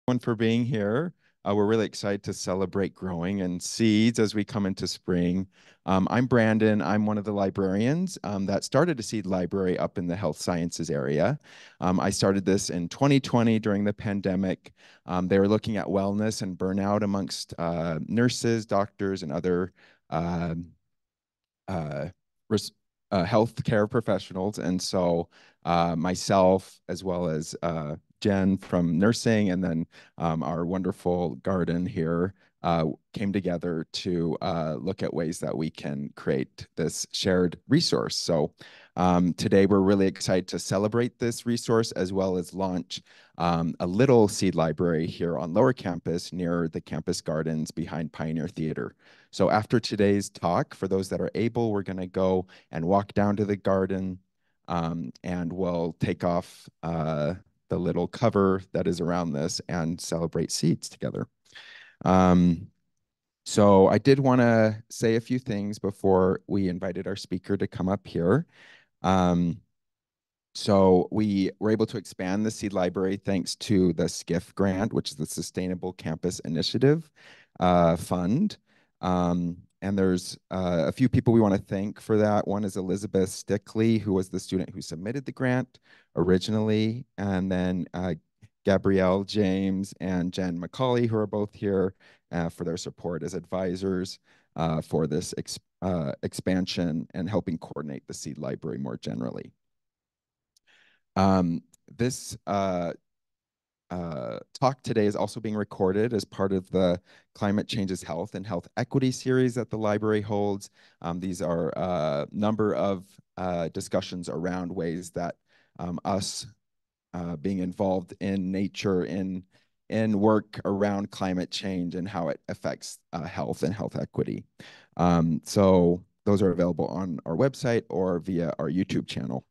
everyone for being here. We're really excited to celebrate growing and seeds as we come into spring. I'm Brandon. I'm one of the librarians that started a seed library up in the health sciences area. I started this in 2020 during the pandemic. They were looking at wellness and burnout amongst nurses, doctors, and other uh, uh, healthcare professionals. And so myself, as well as Jen from nursing, and then our wonderful garden here came together to look at ways that we can create this shared resource. So today we're really excited to celebrate this resource as well as launch a little seed library here on Lower Campus near the campus gardens behind Pioneer Theater. So after today's talk, for those that are able, we're going to go and walk down to the garden and we'll take off the little cover that is around this and celebrate seeds together. So I did want to say a few things before we invited our speaker to come up here. So we were able to expand the seed library thanks to the SCIF grant, which is the Sustainable Campus Initiative Fund. And there's a few people we want to thank for that. One is Elizabeth Stickley, who was the student who submitted the grant originally, and then Gabrielle James and Jen McCauley, who are both here for their support as advisors for this expansion and helping coordinate the seed library more generally. This talk today is also being recorded as part of the Climate Changes Health and Health Equity series that the library holds. These are a number of discussions around ways that us being involved in nature, in work around climate change and how it affects health and health equity. So those are available on our website or via our YouTube channel.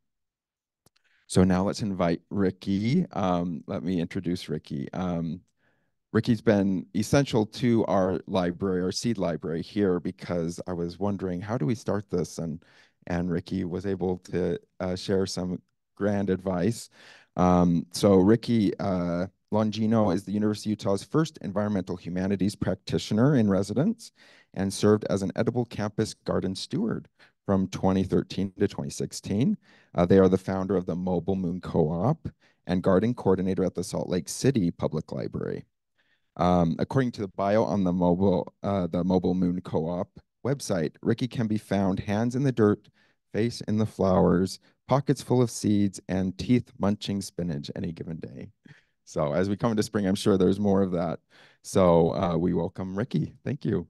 So now let's invite Rikki. Let me introduce Rikki. Rikki's been essential to our library, our seed library here, because I was wondering, how do we start this? And Rikki was able to share some grand advice. So Rikki Longino is the University of Utah's first environmental humanities practitioner in residence and served as an edible campus garden steward from 2013 to 2016. They are the founder of the Mobile Moon Co-op and garden coordinator at the Salt Lake City Public Library. According to the bio on the Mobile Moon Co-op website, Rikki can be found hands in the dirt, face in the flowers, pockets full of seeds, and teeth munching spinach any given day. So as we come into spring, I'm sure there's more of that. So we welcome Rikki. Thank you.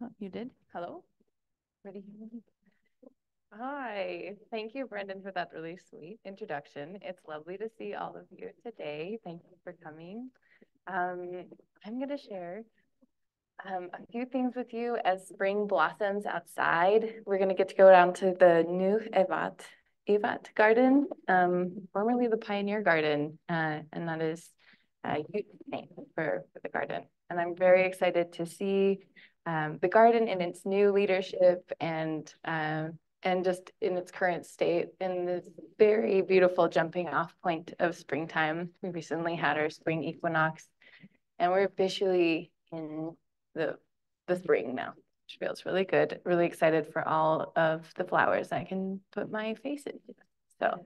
Oh, you did? Hello? Ready? Hi. Thank you, Brendan, for that really sweet introduction. It's lovely to see all of you today. Thank you for coming. I'm going to share a few things with you as spring blossoms outside. We're going to get to go down to the new Evat Garden, formerly the Pioneer Garden, and that is youth name for the garden. And I'm very excited to see the garden in its new leadership and just in its current state in this very beautiful jumping off point of springtime. We recently had our spring equinox, and we're officially in the spring now, which feels really good. Really excited for all of the flowers I can put my face into. So,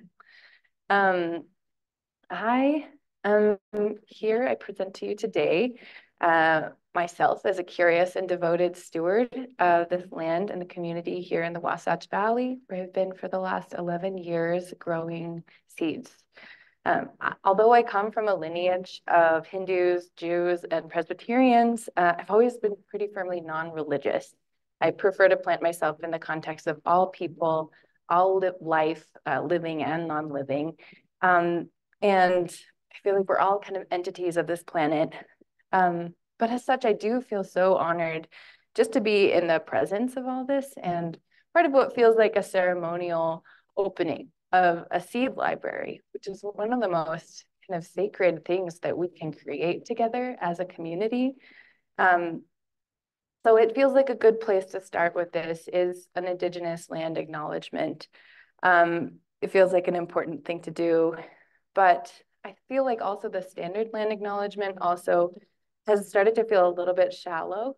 I am here. I present to you today myself as a curious and devoted steward of this land and the community here in the Wasatch Valley, where I've been for the last 11 years growing seeds. Although I come from a lineage of Hindus, Jews, and Presbyterians, I've always been pretty firmly non-religious. I prefer to plant myself in the context of all people, all life, living and non-living. And I feel like we're all kind of entities of this planet. But as such, I do feel so honored just to be in the presence of all this and part of what feels like a ceremonial opening of a seed library, which is one of the most kind of sacred things that we can create together as a community. So it feels like a good place to start with this is an Indigenous land acknowledgement. It feels like an important thing to do, but I feel like also the standard land acknowledgement also has started to feel a little bit shallow.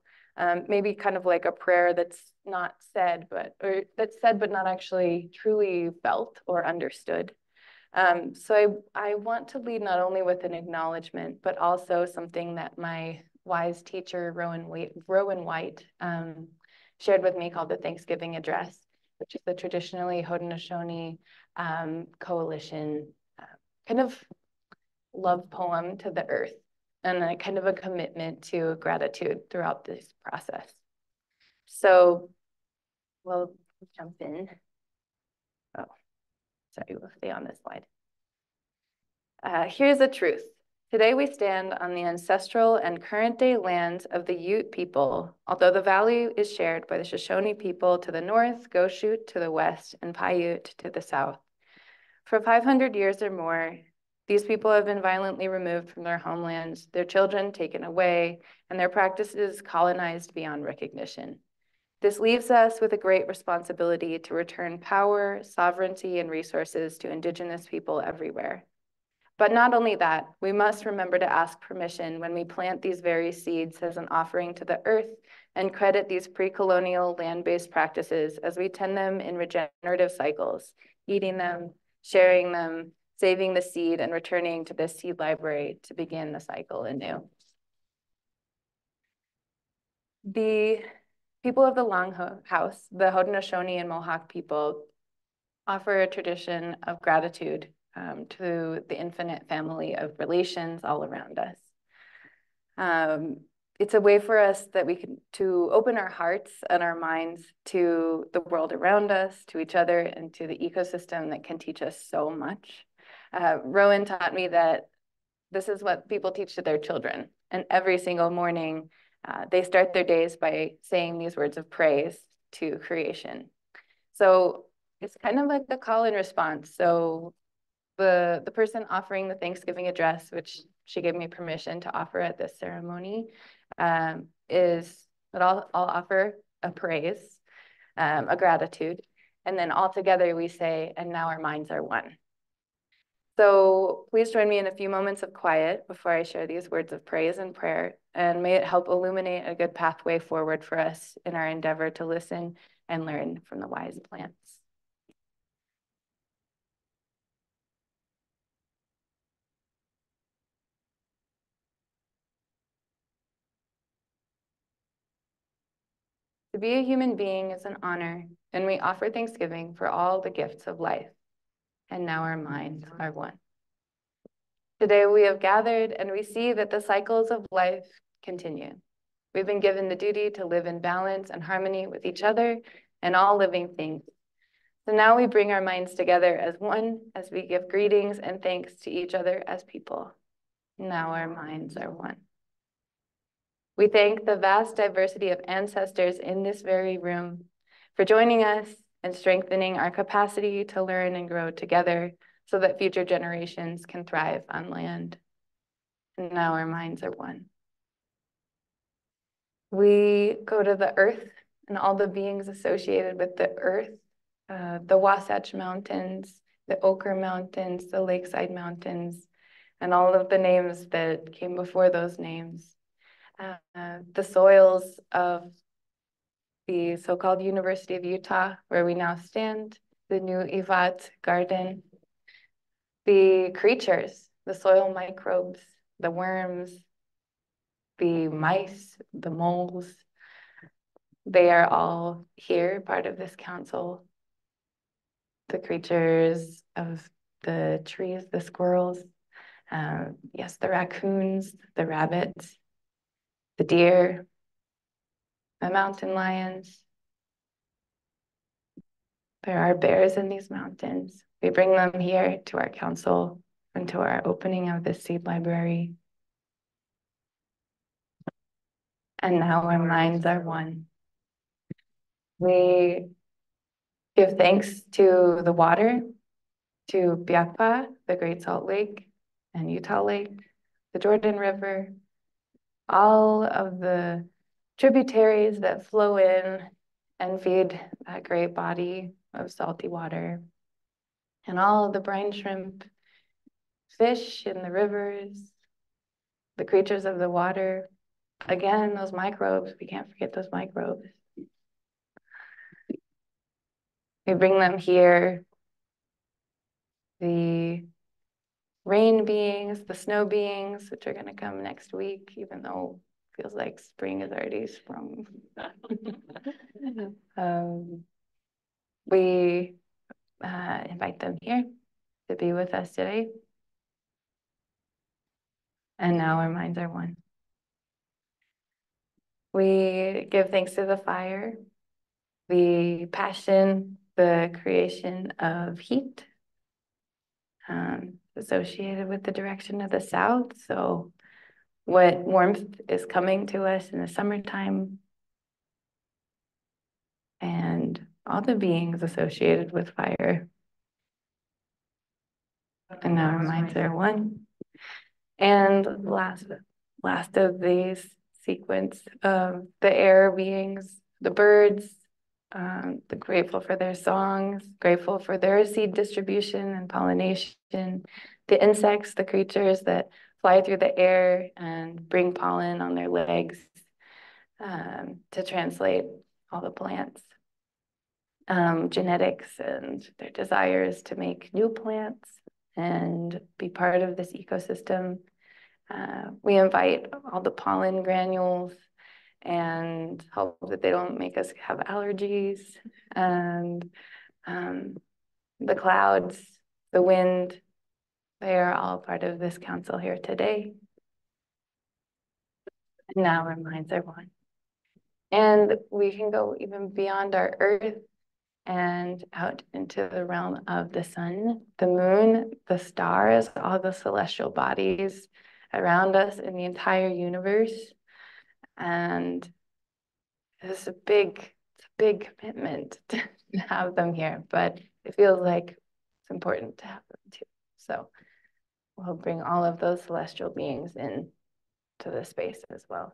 Maybe kind of like a prayer that's not said, or that's said but not actually truly felt or understood. So I want to lead not only with an acknowledgement, but also something that my wise teacher, Rowan White, shared with me called the Thanksgiving Address, which is the traditionally Haudenosaunee coalition kind of love poem to the earth and a kind of a commitment to gratitude throughout this process. So we'll jump in. Oh, sorry, we'll stay on this slide. Here's the truth. Today we stand on the ancestral and current day lands of the Ute people, although the valley is shared by the Shoshone people to the north, Goshute to the west, and Paiute to the south. For 500 years or more, these people have been violently removed from their homelands, their children taken away, and their practices colonized beyond recognition. This leaves us with a great responsibility to return power, sovereignty, and resources to Indigenous people everywhere. But not only that, we must remember to ask permission when we plant these very seeds as an offering to the earth and credit these pre-colonial land-based practices as we tend them in regenerative cycles, eating them, sharing them, saving the seed, and returning to this seed library to begin the cycle anew. The people of the Longhouse, the Haudenosaunee and Mohawk people, offer a tradition of gratitude to the infinite family of relations all around us. It's a way for us that we can to open our hearts and our minds to the world around us, to each other, and to the ecosystem that can teach us so much. Rowan taught me that this is what people teach to their children. And every single morning, they start their days by saying these words of praise to creation. So it's kind of like a call and response. So the person offering the Thanksgiving address, which she gave me permission to offer at this ceremony, is that I'll offer a praise, a gratitude, and then all together we say, and now our minds are one. So please join me in a few moments of quiet before I share these words of praise and prayer, and may it help illuminate a good pathway forward for us in our endeavor to listen and learn from the wise plants. To be a human being is an honor, and we offer thanksgiving for all the gifts of life. And now our minds are one. Today we have gathered and we see that the cycles of life continue. We've been given the duty to live in balance and harmony with each other and all living things. So now we bring our minds together as one, as we give greetings and thanks to each other as people. Now our minds are one. We thank the vast diversity of ancestors in this very room for joining us and strengthening our capacity to learn and grow together so that future generations can thrive on land. And now our minds are one. We go to the earth and all the beings associated with the earth, the Wasatch Mountains, the Ochre Mountains, the Lakeside Mountains, and all of the names that came before those names. The soils of the so-called University of Utah, where we now stand, the new Ivat Garden, the creatures, the soil microbes, the worms, the mice, the moles, they are all here, part of this council. The creatures of the trees, the squirrels, yes, the raccoons, the rabbits, the deer, the mountain lions. There are bears in these mountains. We bring them here to our council and to our opening of this seed library. And now our minds are one. We give thanks to the water, to Biakpa, the Great Salt Lake, and Utah Lake, the Jordan River, all of the tributaries that flow in and feed that great body of salty water. And all of the brine shrimp, fish in the rivers, the creatures of the water. Again, those microbes, we can't forget those microbes. We bring them here. The rain beings, the snow beings, which are going to come next week, even though it feels like spring is already sprung. We invite them here to be with us today. And now our minds are one. We give thanks to the fire, the passion, the creation of heat associated with the direction of the south. So what warmth is coming to us in the summertime, and all the beings associated with fire. And now our minds are one. And last of these sequence of the air beings, the birds, the grateful for their songs, grateful for their seed distribution and pollination, the insects, the creatures that fly through the air and bring pollen on their legs to translate all the plants, genetics and their desires to make new plants and be part of this ecosystem. We invite all the pollen granules and hope that they don't make us have allergies, and the clouds, the wind, they are all part of this council here today. And now our minds are one. And we can go even beyond our earth and out into the realm of the sun, the moon, the stars, all the celestial bodies around us in the entire universe. And it's a big commitment to have them here, but it feels like it's important to have them too. So we'll bring all of those celestial beings in to the space as well.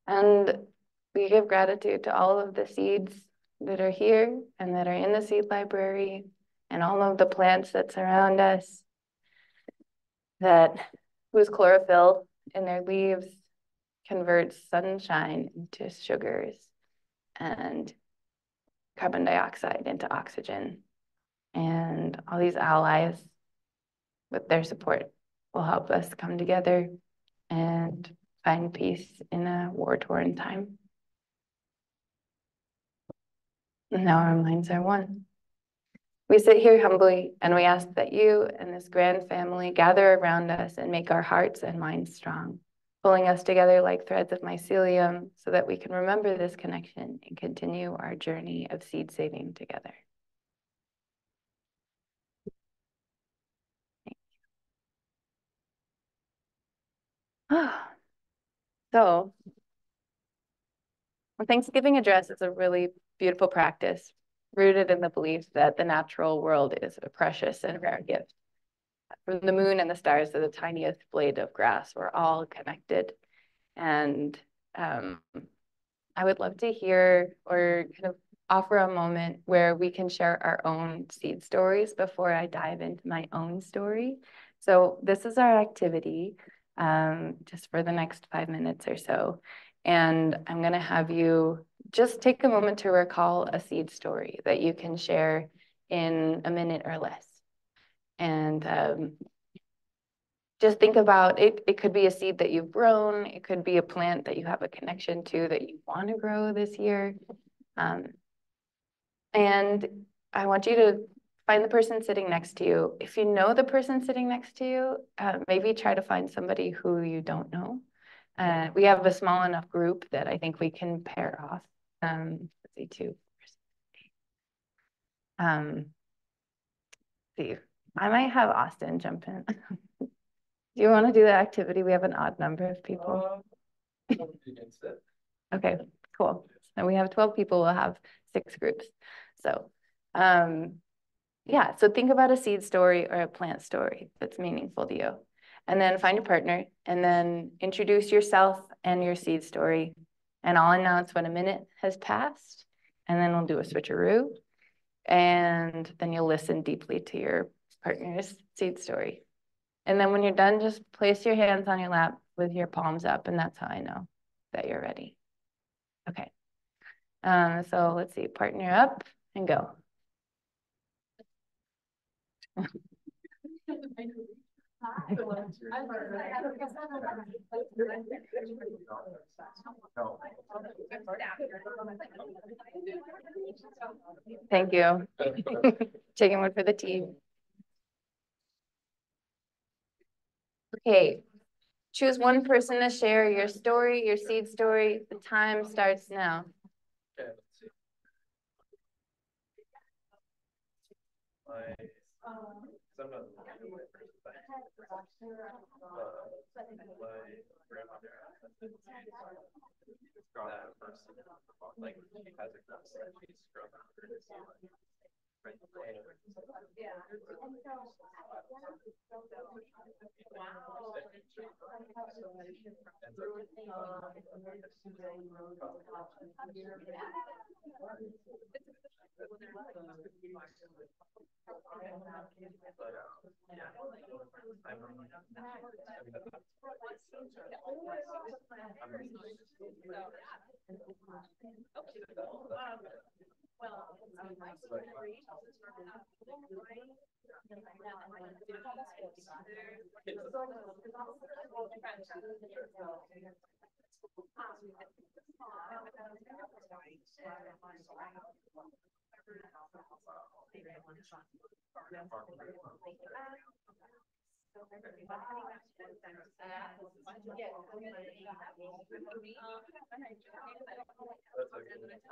And we give gratitude to all of the seeds that are here and that are in the seed library, and all of the plants that surround us, that whose chlorophyll in their leaves converts sunshine into sugars and carbon dioxide into oxygen. And all these allies, with their support, will help us come together and find peace in a war-torn time. And now our minds are one. We sit here humbly, and we ask that you and this grand family gather around us and make our hearts and minds strong, pulling us together like threads of mycelium so that we can remember this connection and continue our journey of seed saving together. So, a Thanksgiving address is a really beautiful practice rooted in the belief that the natural world is a precious and rare gift. From the moon and the stars to the tiniest blade of grass, we're all connected. And I would love to hear or kind of offer a moment where we can share our own seed stories before I dive into my own story. So this is our activity, just for the next 5 minutes or so. And I'm going to have you just take a moment to recall a seed story that you can share in a minute or less. And just think about it. It could be a seed that you've grown. It could be a plant that you have a connection to that you want to grow this year. And I want you to find the person sitting next to you. If you know the person sitting next to you, maybe try to find somebody who you don't know. We have a small enough group that I think we can pair off. Let's see, two. See, I might have Austin jump in. Do you want to do the activity? We have an odd number of people. Okay, cool. So we have 12 people. We'll have 6 groups. So, yeah. So think about a seed story or a plant story that's meaningful to you. And then find your partner and then introduce yourself and your seed story. And I'll announce when a minute has passed, and then we'll do a switcheroo. And then you'll listen deeply to your partner's seed story. And then when you're done, just place your hands on your lap with your palms up, and that's how I know that you're ready. Okay. So let's see, partner up and go. Thank you. Taking one for the team. Okay, choose one person to share your story, your seed story. The time starts now.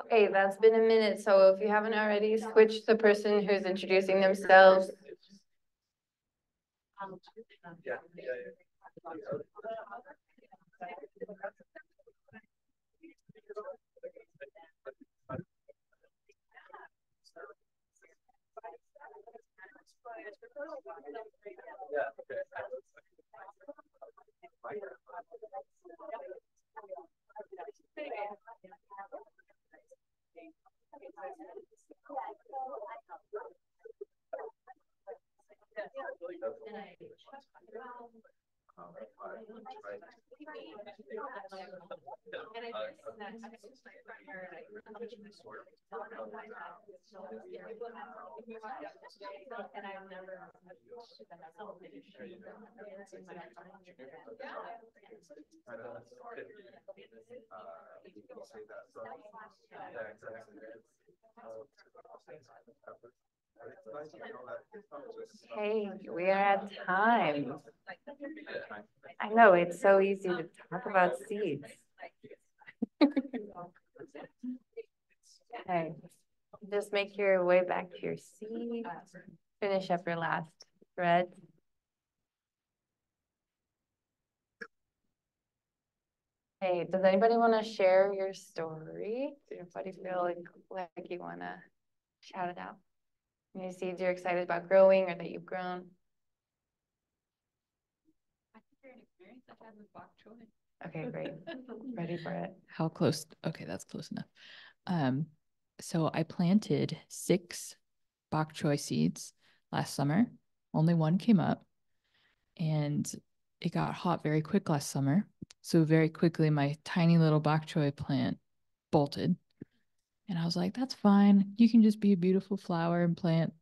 Okay, that's been a minute. So if you haven't already, switch the person who's introducing themselves. Hey, we are at time. I know, it's so easy to talk about seeds. Okay, just make your way back to your seat. Finish up your last thread. Hey, does anybody want to share your story? Does anybody feel like you want to shout it out? Any seeds you're excited about growing or that you've grown? Okay, great. Ready for it. How close? Okay, that's close enough. So I planted 6 bok choy seeds last summer. Only one came up, and it got hot very quick last summer. So very quickly, my tiny little bok choy plant bolted. And I was like, that's fine. You can just be a beautiful flower and plant.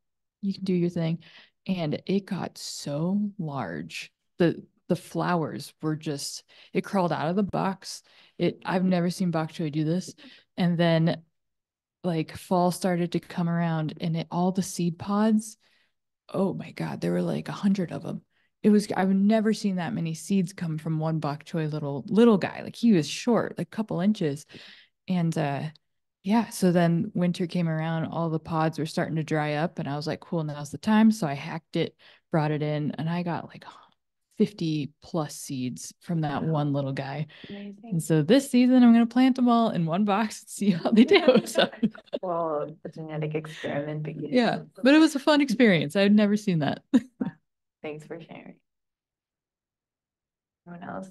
You can do your thing. And it got so large. The flowers were just, it crawled out of the box. I've never seen bok choy do this. And then like fall started to come around, and all the seed pods, oh my God, there were like 100 of them. I've never seen that many seeds come from one bok choy little guy. Like he was short, like a couple inches. And yeah, so then winter came around, all the pods were starting to dry up, and I was like, cool, now's the time. So I hacked it, brought it in, and I got like 50 plus seeds from that one little guy. Amazing. And so this season, I'm going to plant them all in one box and see how they do. So, well, the genetic experiment begins. Yeah, but it was a fun experience. I had never seen that. Thanks for sharing. Anyone else?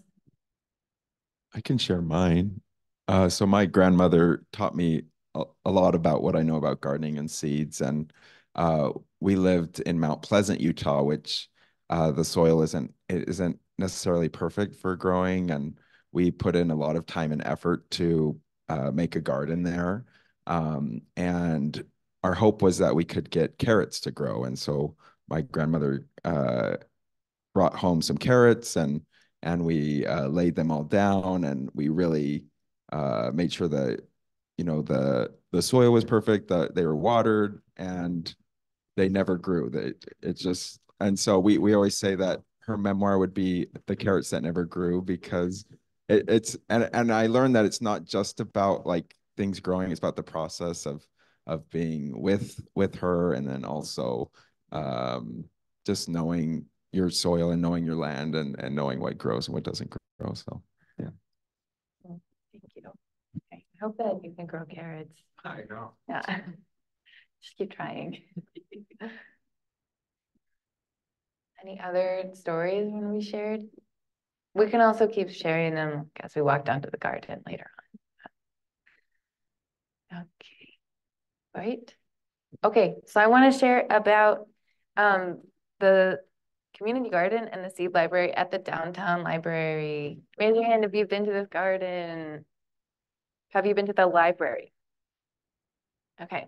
I can share mine. So my grandmother taught me a lot about what I know about gardening and seeds. And uh, we lived in Mount Pleasant, Utah, which the soil isn't necessarily perfect for growing. And we put in a lot of time and effort to make a garden there. And our hope was that we could get carrots to grow. And so my grandmother brought home some carrots and we laid them all down and we really made sure that the soil was perfect, that they were watered and they never grew. It just and so we always say that her memoir would be the carrots that never grew because it's and I learned that it's not just about like things growing, it's about the process of being with her and then also um just knowing your soil and knowing your land and knowing what grows and what doesn't grow. So yeah. Thank you. Okay. I hope that you can grow carrots. I know. Yeah. Just keep trying. Any other stories want to be shared? We can also keep sharing them as we walk down to the garden later on. Okay. Right. Okay. So I want to share about the community garden and the seed library at the downtown library. Raise your hand if you've been to this garden. Have you been to the library? Okay.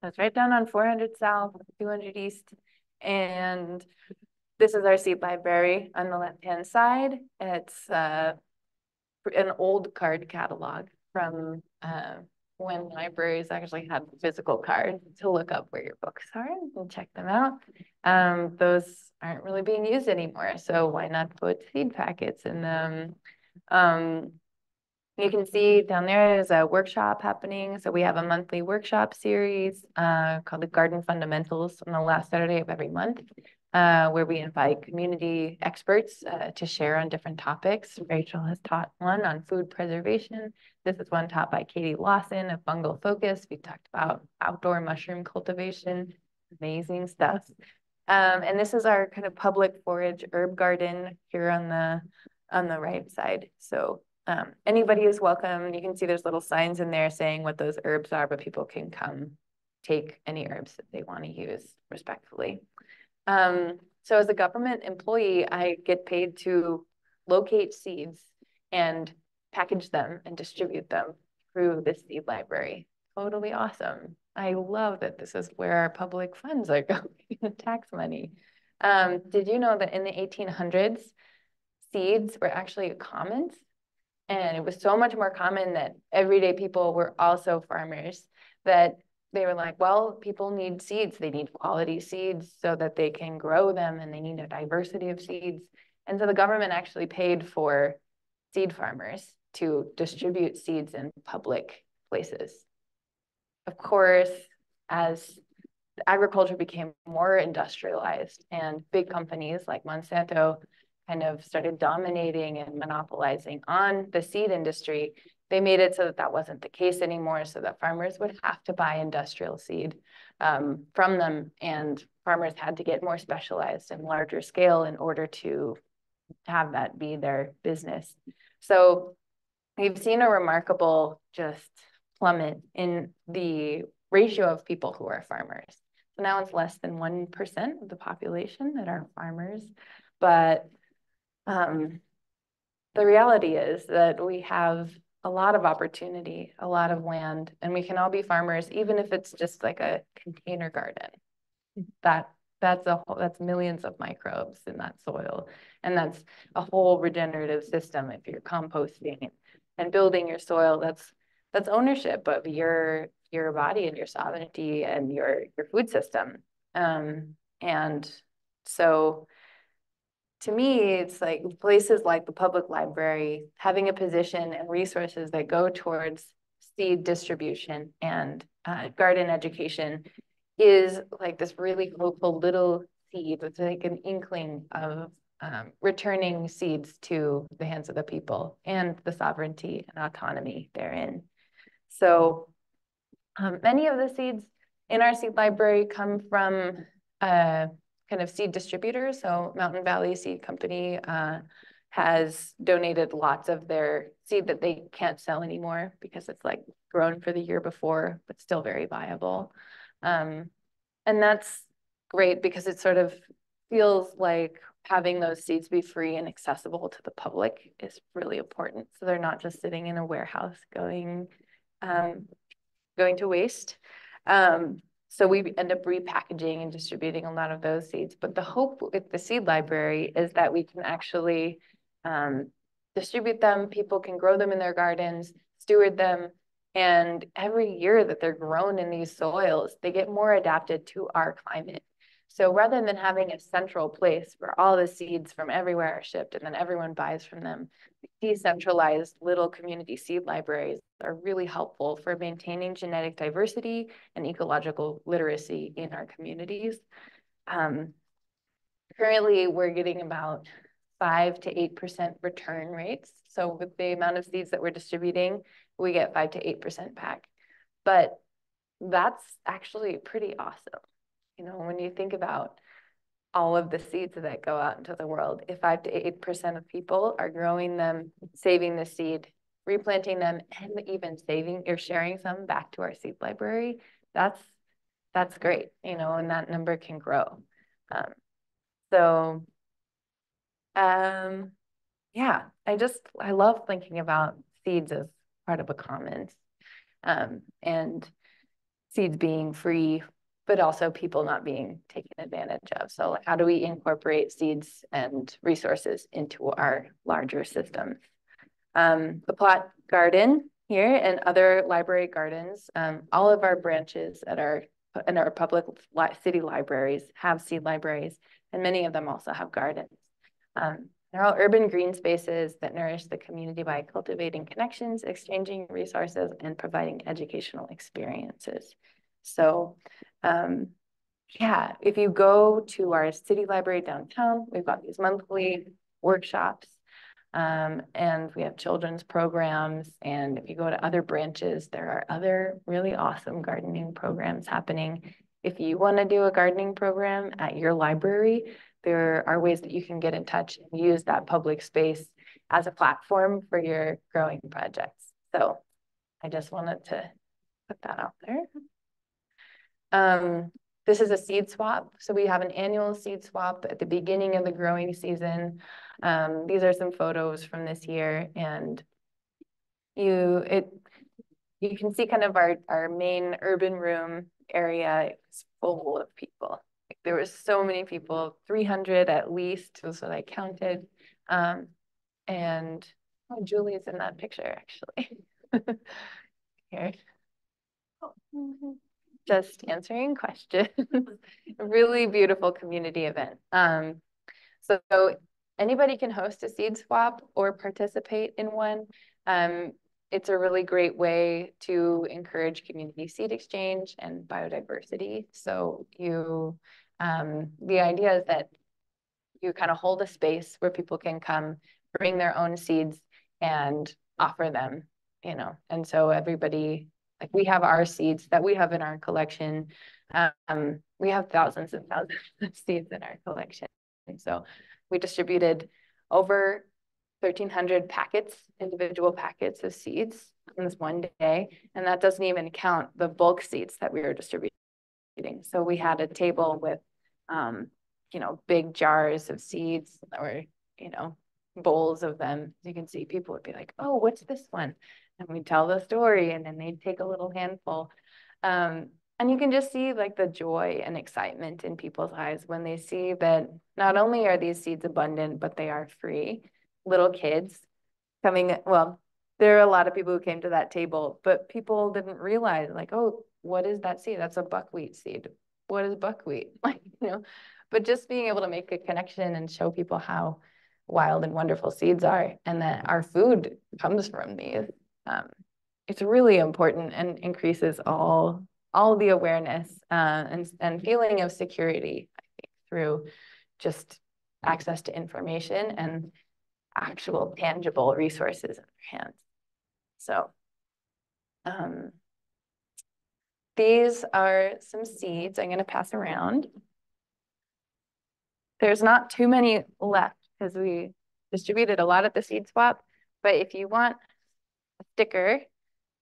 That's right down on 400 South, 200 East. And this is our seed library on the left-hand side. It's an old card catalog from when libraries actually had physical cards to look up where your books are and check them out. Those aren't really being used anymore, so why not put seed packets in them? You can see down there is a workshop happening. So we have a monthly workshop series called the Garden Fundamentals on the last Saturday of every month, where we invite community experts to share on different topics. Rachel has taught one on food preservation. This is one taught by Katie Lawson of Fungal Focus. We talked about outdoor mushroom cultivation, amazing stuff. And this is our kind of public forage herb garden here on the right side. So anybody is welcome. You can see there's little signs in there saying what those herbs are, but people can come take any herbs that they want to use respectfully. So as a government employee, I get paid to locate seeds and package them and distribute them through the seed library. Totally awesome. I love that this is where our public funds are going, tax money. Did you know that in the 1800s, seeds were actually commons? And it was so much more common that everyday people were also farmers, that they were like, well, people need seeds. They need quality seeds so that they can grow them, and they need a diversity of seeds. And so the government actually paid for seed farmers to distribute seeds in public places. Of course, as agriculture became more industrialized and big companies like Monsanto kind of started dominating and monopolizing on the seed industry, they made it so that that wasn't the case anymore, so that farmers would have to buy industrial seed from them, and farmers had to get more specialized and larger scale in order to have that be their business. So we've seen a remarkable just plummet in the ratio of people who are farmers. So now it's less than 1% of the population that are farmers. But the reality is that we have a lot of opportunity, a lot of land, and we can all be farmers, even if it's just like a container garden. That's millions of microbes in that soil. And that's a whole regenerative system. If you're composting and building your soil, that's ownership of your body and your sovereignty and your food system. And so to me, it's like places like the public library having a position and resources that go towards seed distribution and garden education is like this really hopeful little seed. It's like an inkling of returning seeds to the hands of the people and the sovereignty and autonomy therein. So many of the seeds in our seed library come from kind of seed distributors. So Mountain Valley Seed Company has donated lots of their seed that they can't sell anymore because it's like grown for the year before, but still very viable. And that's great because it sort of feels like having those seeds be free and accessible to the public is really important. So they're not just sitting in a warehouse going to waste. So we end up repackaging and distributing a lot of those seeds. But the hope with the seed library is that we can actually distribute them. People can grow them in their gardens, steward them. And every year that they're grown in these soils, they get more adapted to our climate. So rather than having a central place where all the seeds from everywhere are shipped and then everyone buys from them, decentralized little community seed libraries are really helpful for maintaining genetic diversity and ecological literacy in our communities. Currently, we're getting about 5 to 8% return rates. So with the amount of seeds that we're distributing, we get 5 to 8% back. But that's actually pretty awesome. You know, when you think about all of the seeds that go out into the world, if 5 to 8% of people are growing them, saving the seed, replanting them, and even saving or sharing some back to our seed library, that's great, you know, and that number can grow. Yeah, I love thinking about seeds as part of a commons, and seeds being free, but also people not being taken advantage of. So how do we incorporate seeds and resources into our larger systems? The plot garden here and other library gardens, all of our branches in our public city libraries have seed libraries, and many of them also have gardens. They're all urban green spaces that nourish the community by cultivating connections, exchanging resources, and providing educational experiences. So yeah, if you go to our city library downtown, we've got these monthly workshops, and we have children's programs. And if you go to other branches, there are other really awesome gardening programs happening. If you want to do a gardening program at your library, there are ways that you can get in touch and use that public space as a platform for your growing projects. So I just wanted to put that out there. This is a seed swap. So we have an annual seed swap at the beginning of the growing season. These are some photos from this year, and you can see kind of our main urban room area is full of people. There were so many people, 300 at least was what I counted. And oh, Julie's in that picture actually. Here. Just answering questions. A really beautiful community event. So anybody can host a seed swap or participate in one. It's a really great way to encourage community seed exchange and biodiversity. So the idea is that you kind of hold a space where people can come, bring their own seeds and offer them, you know. And so everybody, like we have our seeds that we have in our collection. We have thousands and thousands of seeds in our collection. And so we distributed over 1,300 packets, individual packets of seeds on this one day. And that doesn't even count the bulk seeds that we were distributing. So we had a table with, you know, big jars of seeds or, you know, bowls of them. You can see people would be like, oh, what's this one? And we'd tell the story and then they'd take a little handful. And you can just see like the joy and excitement in people's eyes when they see that not only are these seeds abundant, but they are free. Little kids coming, well, there are a lot of people who came to that table, but people didn't realize like, oh, what is that seed? That's a buckwheat seed. What is buckwheat? Like, you know, but just being able to make a connection and show people how wild and wonderful seeds are and that our food comes from these. It's really important and increases all the awareness and feeling of security, I think, through just access to information and actual tangible resources in their hands. So these are some seeds I'm going to pass around. There's not too many left because we distributed a lot at the seed swap. But if you want a sticker,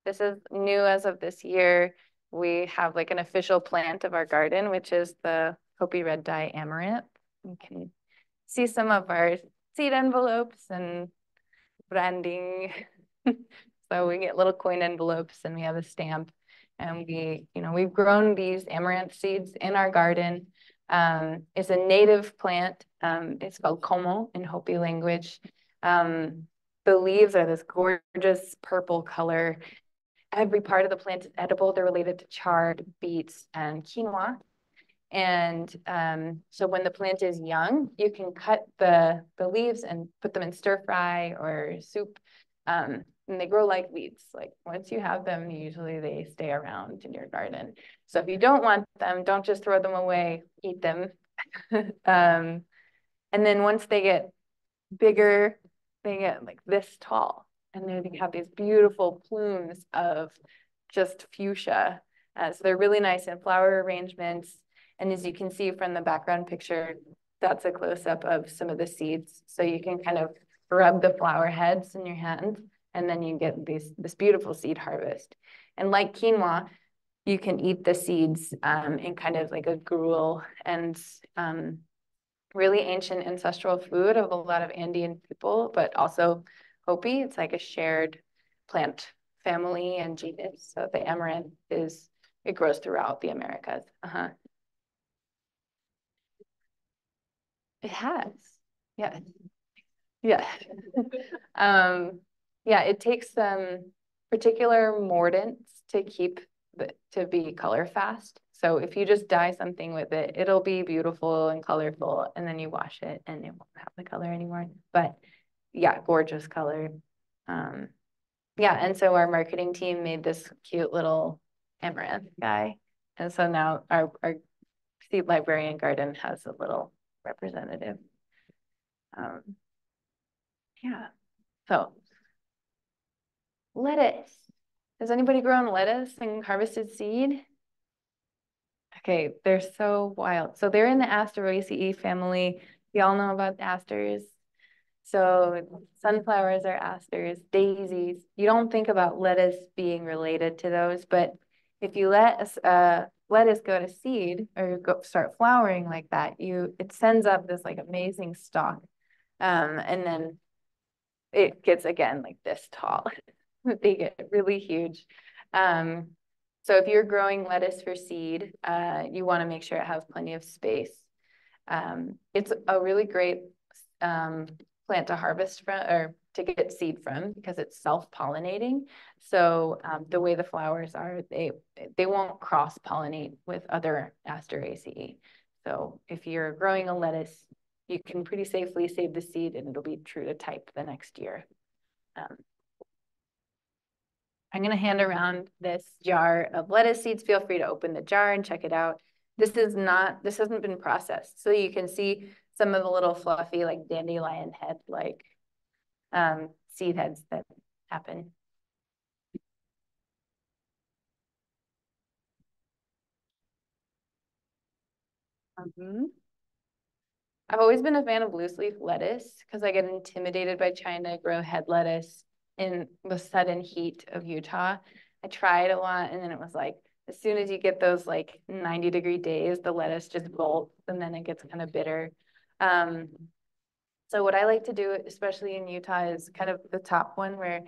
this is new as of this year. We have like an official plant of our garden, which is the Hopi red dye amaranth. You can see some of our seed envelopes and branding. So we get little coin envelopes and we have a stamp. And we've grown these amaranth seeds in our garden. It's a native plant. It's called como in Hopi language. The leaves are this gorgeous purple color. Every part of the plant is edible. They're related to chard, beets, and quinoa. And so when the plant is young, you can cut the leaves and put them in stir fry or soup. And they grow like weeds. Like once you have them, usually they stay around in your garden. So if you don't want them, don't just throw them away, eat them. And then once they get bigger, they get like this tall. And then they have these beautiful plumes of just fuchsia. So they're really nice in flower arrangements. And as you can see from the background picture, that's a close-up of some of the seeds. So you can kind of rub the flower heads in your hand, and then you get this beautiful seed harvest. And like quinoa, you can eat the seeds in kind of like a gruel, and really ancient ancestral food of a lot of Andean people, but also Hopi. It's like a shared plant family and genus. So the amaranth it grows throughout the Americas. It has. Yeah. Yeah. Yeah, it takes some particular mordants to be color fast. So if you just dye something with it, it'll be beautiful and colorful, and then you wash it and it won't have the color anymore. But yeah, gorgeous color. Yeah, and so our marketing team made this cute little amaranth guy. And so now our seed librarian garden has a little representative. Yeah. So lettuce. Has anybody grown lettuce and harvested seed? Okay, they're so wild. So they're in the Asteraceae family. We all know about asters. So sunflowers are asters, daisies. You don't think about lettuce being related to those, but if you let lettuce go to seed or start flowering like that, it sends up this like amazing stalk. And then it gets again like this tall. They get really huge. So if you're growing lettuce for seed, you want to make sure it has plenty of space. It's a really great plant to harvest from or to get seed from because it's self-pollinating. So the way the flowers are, they won't cross-pollinate with other Asteraceae. So if you're growing a lettuce, you can pretty safely save the seed and it'll be true to type the next year. I'm going to hand around this jar of lettuce seeds. Feel free to open the jar and check it out. This hasn't been processed. So you can see some of the little fluffy like dandelion head like seed heads that happen. I've always been a fan of loose leaf lettuce because I get intimidated by trying to grow head lettuce in the sudden heat of Utah. I tried a lot and then it was like, as soon as you get those like 90-degree days, the lettuce just bolts and then it gets kind of bitter. So what I like to do, especially in Utah, is kind of the top one where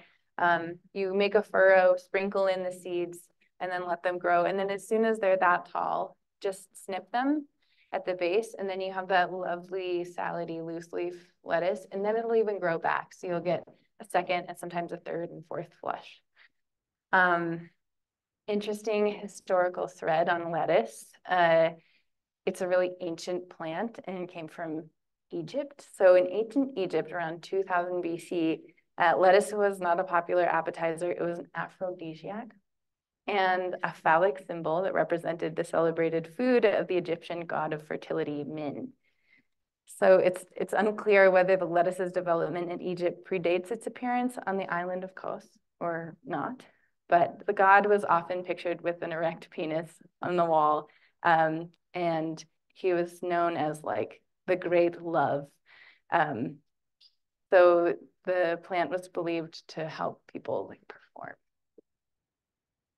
you make a furrow, sprinkle in the seeds, and then let them grow. And then as soon as they're that tall, just snip them at the base, and then you have that lovely salady loose leaf lettuce, and then it'll even grow back. So you'll get a second and sometimes a third and fourth flush. Interesting historical thread on lettuce. It's a really ancient plant and came from Egypt. So in ancient Egypt, around 2000 BC, lettuce was not a popular appetizer. It was an aphrodisiac and a phallic symbol that represented the celebrated food of the Egyptian god of fertility, Min. So it's unclear whether the lettuce's development in Egypt predates its appearance on the island of Kos or not, but the god was often pictured with an erect penis on the wall, and he was known as like the great love. So the plant was believed to help people like perform.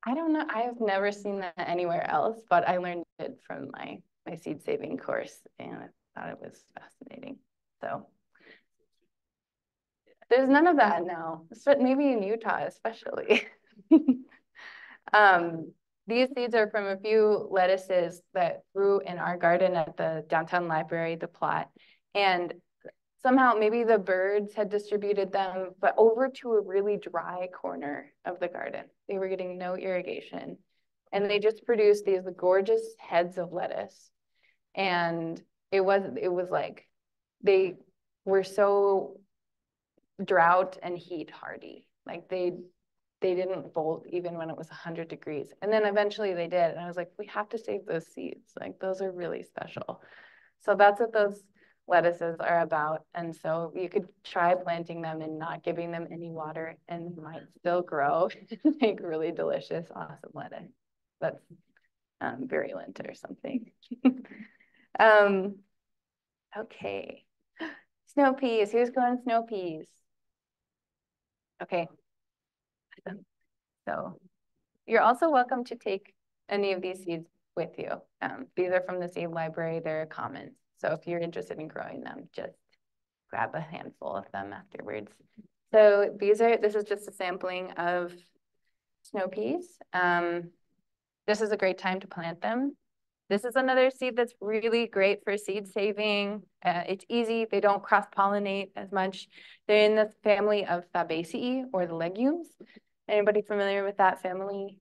I don't know. I have never seen that anywhere else, but I learned it from my seed saving course, and I thought it was fascinating. So there's none of that now, maybe in Utah especially. These seeds are from a few lettuces that grew in our garden at the downtown library, the plot. And somehow maybe the birds had distributed them, but over to a really dry corner of the garden. They were getting no irrigation. And they just produced these gorgeous heads of lettuce. And it was like they were so drought and heat hardy. Like they didn't bolt even when it was 100 degrees. And then eventually they did. And I was like, we have to save those seeds. Like those are really special. So that's what those lettuces are about. And so you could try planting them and not giving them any water, and they might still grow and make really delicious, awesome lettuce. That's virulent or something. Okay. Snow peas. Who's going snow peas? Okay. So you're also welcome to take any of these seeds with you. These are from the seed library. They're common. So if you're interested in growing them, just grab a handful of them afterwards. So this is just a sampling of snow peas. This is a great time to plant them. This is another seed that's really great for seed saving. It's easy. They don't cross-pollinate as much. They're in the family of Fabaceae, or the legumes. Anybody familiar with that family?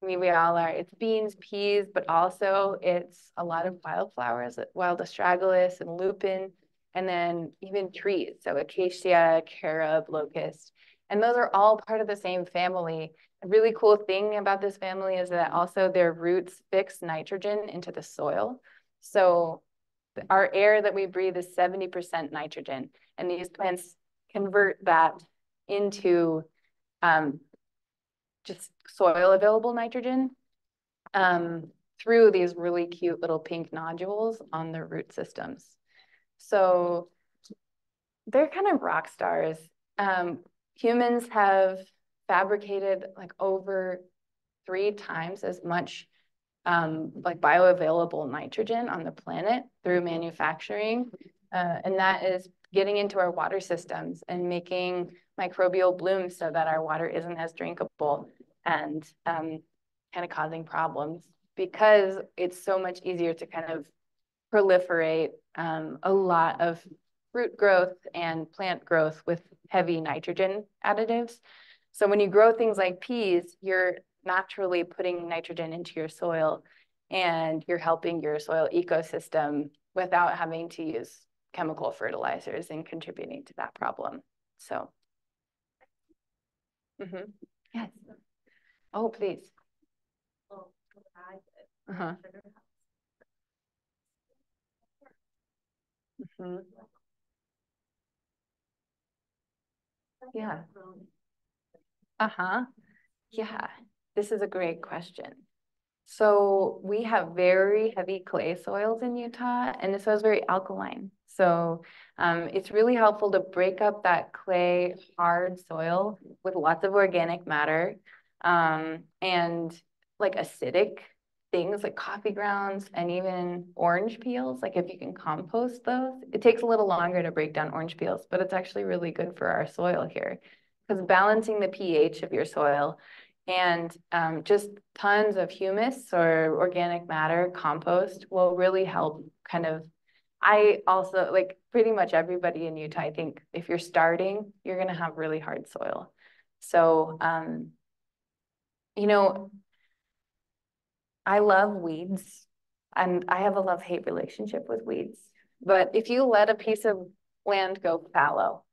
I mean, we all are. It's beans, peas, but also it's a lot of wildflowers, wild astragalus and lupin, and then even trees. So acacia, carob, locust. And those are all part of the same family. A really cool thing about this family is that also their roots fix nitrogen into the soil. So our air that we breathe is 70% nitrogen, and these plants convert that into just soil available nitrogen through these really cute little pink nodules on their root systems. So they're kind of rock stars. Humans have fabricated like over 3 times as much like bioavailable nitrogen on the planet through manufacturing. And that is getting into our water systems and making microbial blooms so that our water isn't as drinkable, and kind of causing problems because it's so much easier to kind of proliferate a lot of root growth and plant growth with heavy nitrogen additives. So when you grow things like peas, you're naturally putting nitrogen into your soil, and you're helping your soil ecosystem without having to use chemical fertilizers and contributing to that problem. So, yes. Oh, please. Uh-huh. Yeah. Uh-huh. Yeah, this is a great question. So we have very heavy clay soils in Utah, and the soil is very alkaline. So it's really helpful to break up that clay hard soil with lots of organic matter and like acidic things like coffee grounds and even orange peels. Like if you can compost those, it takes a little longer to break down orange peels, but it's actually really good for our soil here because balancing the pH of your soil and just tons of humus or organic matter, compost, will really help kind of. I also, like pretty much everybody in Utah, I think if you're starting, you're going to have really hard soil. So, you know, I love weeds, and I have a love-hate relationship with weeds. But if you let a piece of land go fallow,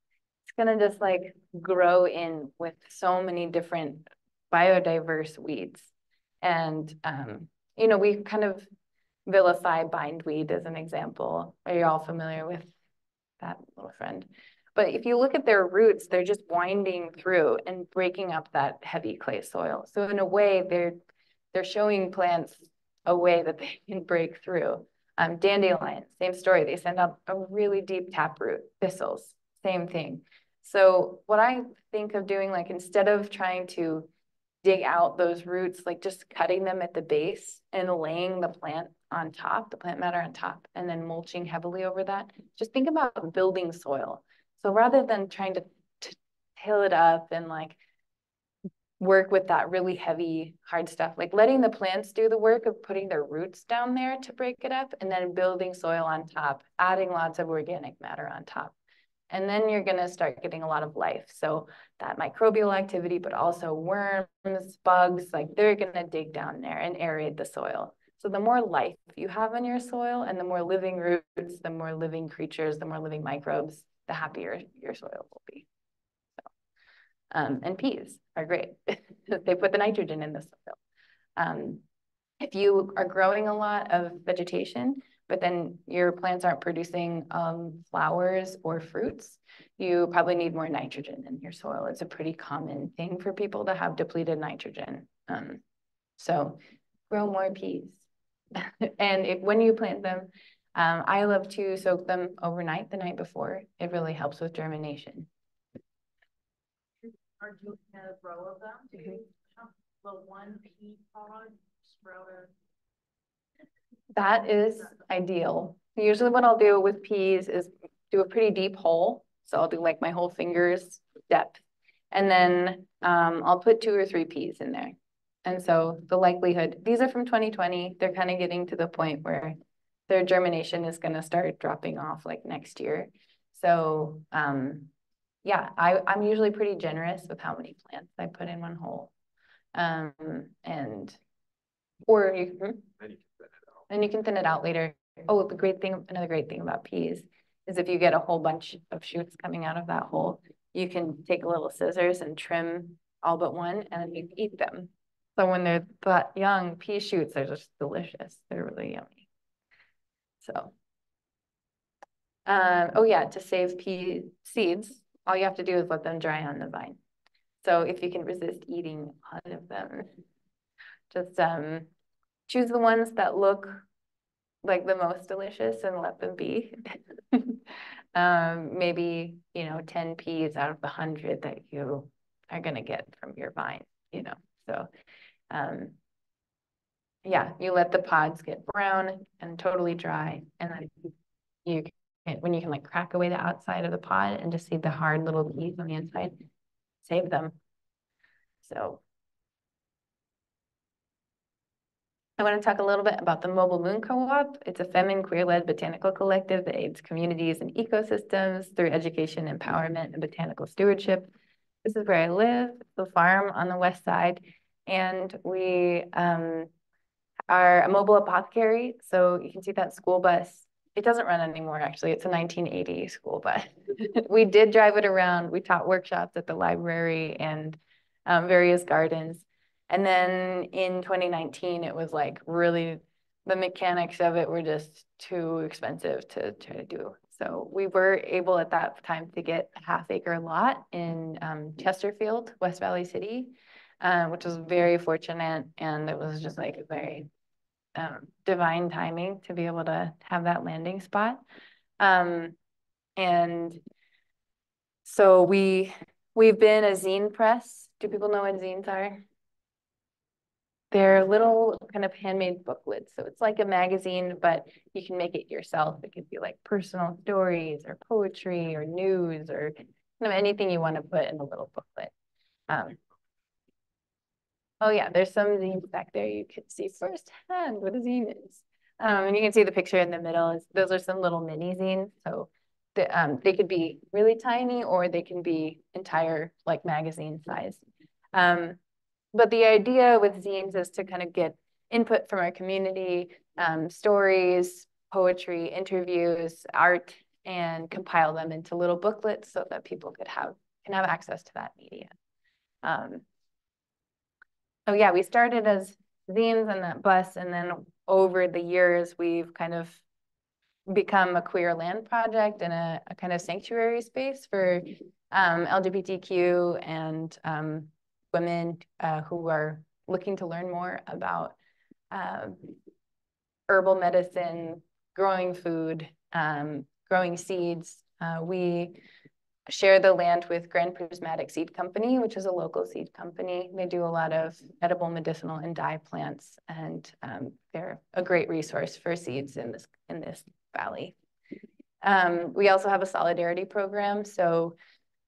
it's going to just like grow in with so many different biodiverse weeds. And, you know, we kind of vilify bindweed as an example. Are you all familiar with that little friend? But if you look at their roots, they're just winding through and breaking up that heavy clay soil. So in a way, they're showing plants a way that they can break through. Dandelions, same story. They send out a really deep taproot. Thistles, same thing. So what I think of doing, like instead of trying to dig out those roots, like just cutting them at the base and laying the plant on top, the plant matter on top, and then mulching heavily over that, just think about building soil. So rather than trying to till it up and like work with that really heavy, hard stuff, like letting the plants do the work of putting their roots down there to break it up, and then building soil on top, adding lots of organic matter on top. And then you're going to start getting a lot of life. So that microbial activity, but also worms, bugs, like they're going to dig down there and aerate the soil. So the more life you have in your soil and the more living roots, the more living creatures, the more living microbes, the happier your soil will be. And peas are great. They put the nitrogen in the soil. If you are growing a lot of vegetation, but then your plants aren't producing flowers or fruits, you probably need more nitrogen in your soil. It's a pretty common thing for people to have depleted nitrogen. So grow more peas. And when you plant them, I love to soak them overnight the night before. It really helps with germination. Are you in a row of them? Mm-hmm. The one pea pod sprouted. That is ideal. Usually what I'll do with peas is do a pretty deep hole. So I'll do like my whole finger's depth. And then I'll put 2 or 3 peas in there. And so the likelihood, these are from 2020, they're kind of getting to the point where their germination is going to start dropping off like next year. So yeah, I'm usually pretty generous with how many plants I put in one hole. Or you, and you can thin it out later. Oh, another great thing about peas is if you get a whole bunch of shoots coming out of that hole, you can take little scissors and trim all but one, and then you can eat them. So when they're that young, pea shoots are just delicious. They're really yummy. So, oh yeah, to save pea seeds, all you have to do is let them dry on the vine. So if you can resist eating all of them, just choose the ones that look like the most delicious and let them be. Maybe, 10 peas out of the 100 that you are going to get from your vine, So, yeah, you let the pods get brown and totally dry. And then when you can like crack away the outside of the pod and just see the hard little peas on the inside, save them. So I want to talk a little bit about the Mobile Moon Co-op. It's a feminine, queer-led botanical collective that aids communities and ecosystems through education, empowerment, and botanical stewardship. This is where I live, the farm on the west side, and we are a mobile apothecary. So you can see that school bus. It doesn't run anymore, actually. It's a 1980 school bus. We did drive it around. We taught workshops at the library and various gardens. And then in 2019, it was like really, the mechanics of it were just too expensive to try to do. So we were able at that time to get a half-acre lot in Chesterfield, West Valley City, which was very fortunate. And it was just like a very divine timing to be able to have that landing spot. And so we've been a zine press. Do people know what zines are? They're little kind of handmade booklets. So it's like a magazine, but you can make it yourself. It could be like personal stories or poetry or news or kind of anything you want to put in a little booklet. Oh yeah, there's some zines back there. You can see firsthand what a zine is. And you can see the picture in the middle. Those are some little mini zines. So they could be really tiny or they can be entire like magazine size. But the idea with zines is to kind of get input from our community, stories, poetry, interviews, art, and compile them into little booklets so that people can have access to that media. So yeah, we started as zines and that bus, and then over the years, we've kind of become a queer land project and a kind of sanctuary space for LGBTQ and women who are looking to learn more about herbal medicine, growing food, growing seeds. We share the land with Grand Prismatic Seed Company, which is a local seed company. They do a lot of edible, medicinal, and dye plants, and they're a great resource for seeds in this valley. We also have a solidarity program, so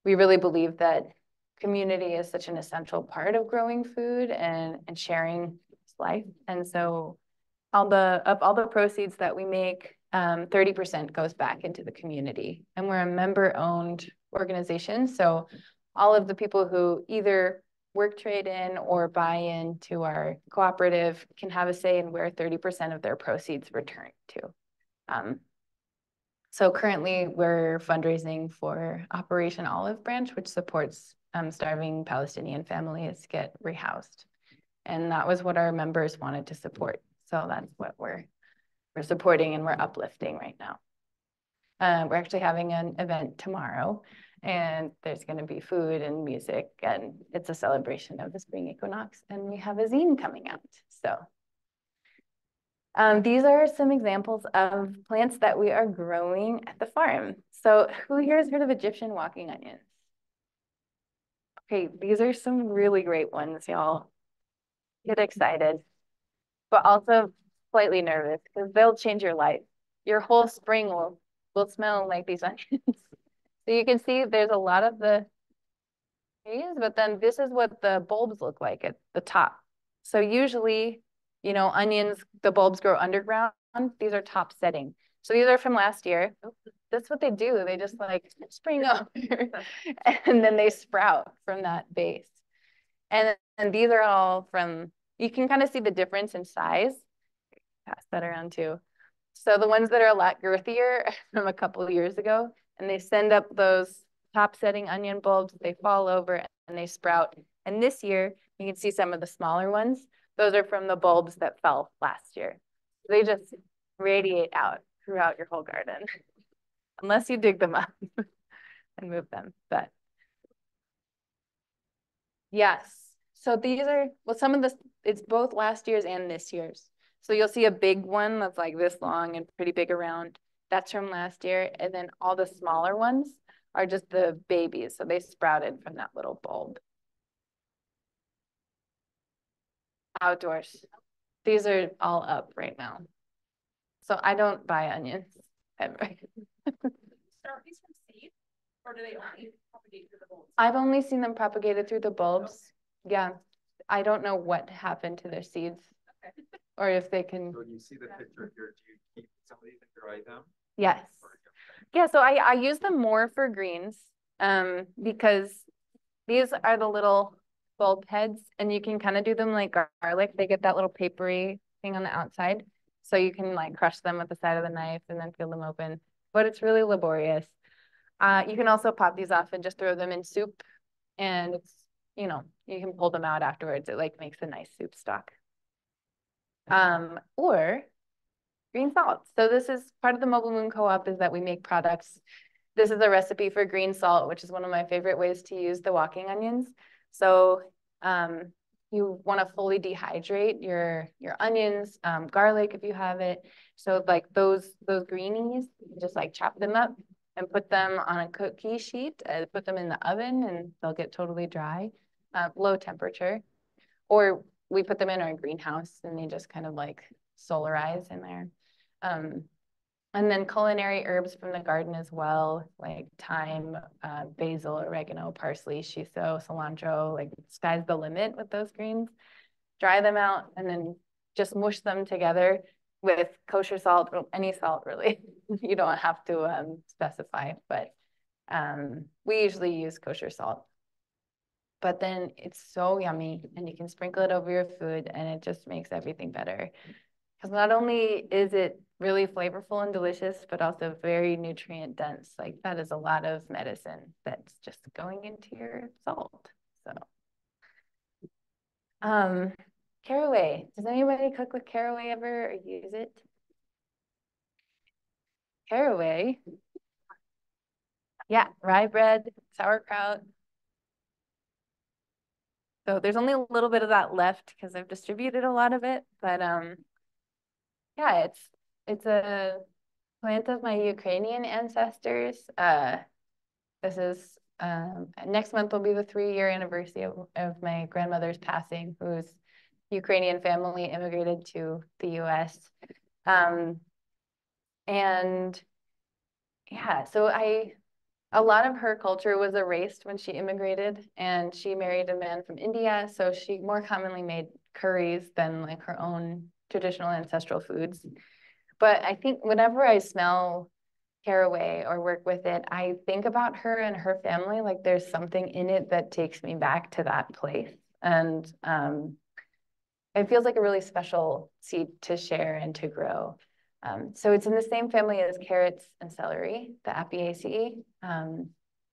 we really believe that community is such an essential part of growing food and sharing life. And so all the proceeds that we make, 30% goes back into the community. And we're a member-owned organization. So all of the people who either work trade in or buy into our cooperative can have a say in where 30% of their proceeds return to. So currently we're fundraising for Operation Olive Branch, which supports starving Palestinian families get rehoused. And that was what our members wanted to support. So that's what we're supporting and we're uplifting right now. We're actually having an event tomorrow, and there's going to be food and music, and it's a celebration of the spring equinox, and we have a zine coming out. So these are some examples of plants that we are growing at the farm. So who here has heard of Egyptian walking onions? Okay, these are some really great ones, y'all. Get excited, but also slightly nervous because they'll change your life. Your whole spring will smell like these onions. So you can see there's a lot of the trees, but then this is what the bulbs look like at the top. So usually, you know, onions, the bulbs grow underground. These are top setting. So these are from last year. That's what they do. They just like spring up and then they sprout from that base. And these are all from, you can kind of see the difference in size. Pass that around too. So the ones that are a lot girthier from a couple of years ago, and they send up those top setting onion bulbs, they fall over and they sprout. And this year, you can see some of the smaller ones. Those are from the bulbs that fell last year. They just radiate out throughout your whole garden, unless you dig them up and move them. But yes, so these are, well, some of this, it's both last year's and this year's. So you'll see a big one that's like this long and pretty big around. That's from last year. And then all the smaller ones are just the babies. So they sprouted from that little bulb. Outdoors. These are all up right now. So I don't buy onions ever. Start these from seed, or do they only propagate through the bulbs? I've only seen them propagated through the bulbs. Yeah. I don't know what happened to their seeds. Okay. Or if they can. So you see the picture here, do you keep some of these and dry them? Yes. Yeah, so I use them more for greens because these are the little bulb heads, and you can kind of do them like garlic. They get that little papery thing on the outside. So you can like crush them with the side of the knife and then peel them open. But it's really laborious. You can also pop these off and just throw them in soup. And it's, you know, you can pull them out afterwards. It like makes a nice soup stock. Or green salt. So this is part of the Mobile Moon Co-op is that we make products. This is a recipe for green salt, which is one of my favorite ways to use the walking onions. So you want to fully dehydrate your onions, garlic if you have it. So like those greenies, just like chop them up and put them on a cookie sheet, put them in the oven and they'll get totally dry, low temperature. Or we put them in our greenhouse and they just kind of like solarize in there. And then culinary herbs from the garden as well, like thyme, basil, oregano, parsley, shiso, cilantro, like sky's the limit with those greens. Dry them out and then just mush them together with kosher salt, or any salt really. You don't have to specify, but we usually use kosher salt. But then it's so yummy and you can sprinkle it over your food and it just makes everything better. Because not only is it really flavorful and delicious, but also very nutrient dense. Like that is a lot of medicine that's just going into your salt. So, caraway. Does anybody cook with caraway ever or use it? Caraway. Yeah, rye bread, sauerkraut. So there's only a little bit of that left because I've distributed a lot of it, but yeah, it's a plant of my Ukrainian ancestors. This is next month will be the 3-year anniversary of my grandmother's passing, whose Ukrainian family immigrated to the US. And yeah, so a lot of her culture was erased when she immigrated, and she married a man from India. So she more commonly made curries than like her own traditional ancestral foods. But I think whenever I smell caraway or work with it, I think about her and her family. Like there's something in it that takes me back to that place. And it feels like a really special seed to share and to grow. So it's in the same family as carrots and celery, the Apiaceae.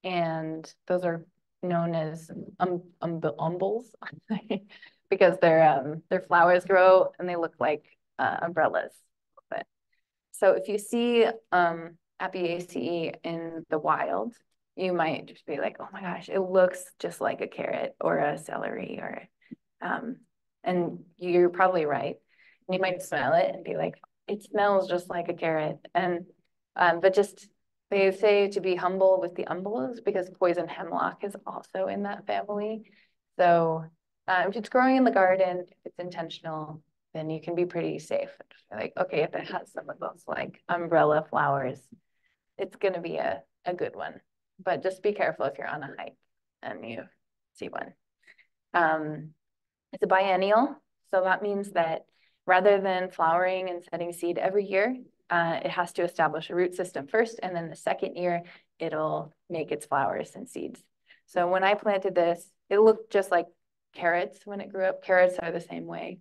And those are known as umbels because their flowers grow and they look like umbrellas. But so if you see Apiaceae in the wild, you might just be like, oh my gosh, it looks just like a carrot or a celery or and you're probably right. You might smell it and be like, it smells just like a carrot. And but just they say to be humble with the umbels because poison hemlock is also in that family. So if it's growing in the garden, if it's intentional, then you can be pretty safe. Like, okay, if it has some of those like umbrella flowers, it's gonna be a good one. But just be careful if you're on a hike and you see one. It's a biennial, so that means that rather than flowering and setting seed every year, it has to establish a root system first, and then the second year, it'll make its flowers and seeds. So when I planted this, it looked just like carrots when it grew up. Carrots are the same way.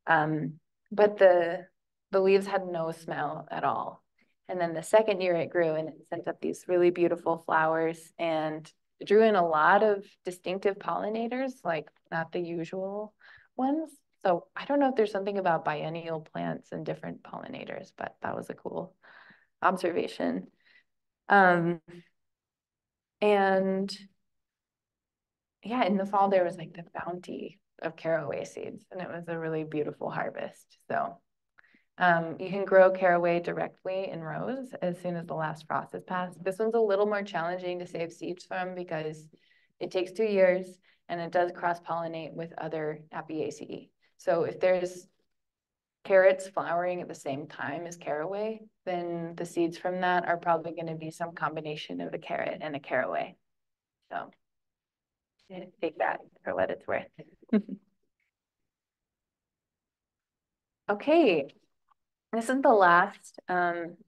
But the leaves had no smell at all. And then the second year it grew and it sent up these really beautiful flowers and drew in a lot of distinctive pollinators, like not the usual ones. So I don't know if there's something about biennial plants and different pollinators, but that was a cool observation. And yeah, in the fall, there was like the bounty of caraway seeds, and it was a really beautiful harvest. So you can grow caraway directly in rows as soon as the last frost has passed. This one's a little more challenging to save seeds from because it takes 2 years and it does cross-pollinate with other Apiaceae. So if there's carrots flowering at the same time as caraway, then the seeds from that are probably going to be some combination of a carrot and a caraway. So take that for what it's worth. Okay, this is the last part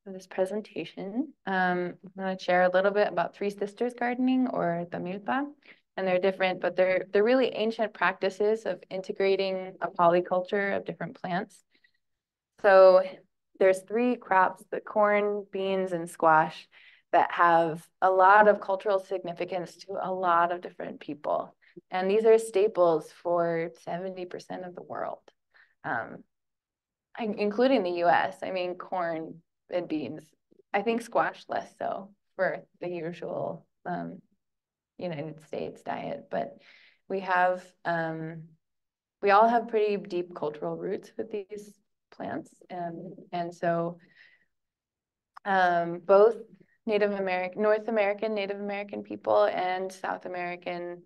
of this presentation. I'm going to share a little bit about Three Sisters gardening, or the milpa. And they're different, but they're really ancient practices of integrating a polyculture of different plants. So there's 3 crops, the corn, beans, and squash, that have a lot of cultural significance to a lot of different people. And these are staples for 70% of the world, including the US. I mean, corn and beans. I think squash less so for the usual United States diet, but we all have pretty deep cultural roots with these plants, and so both North American Native American people and South American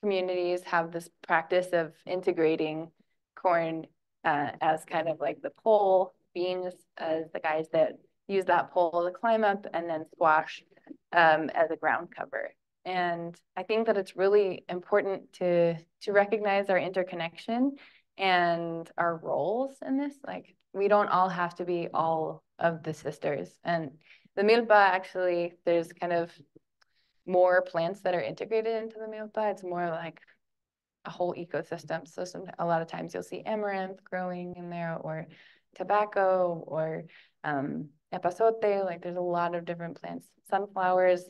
communities have this practice of integrating corn as kind of like the pole, beans as the guys that use that pole to climb up, and then squash as a ground cover. And I think that it's really important to recognize our interconnection and our roles in this. Like, we don't all have to be all of the sisters. And the milpa, actually, there's kind of more plants that are integrated into the milpa. It's more like a whole ecosystem. So a lot of times you'll see amaranth growing in there, or tobacco, or epazote. Like, there's a lot of different plants, sunflowers,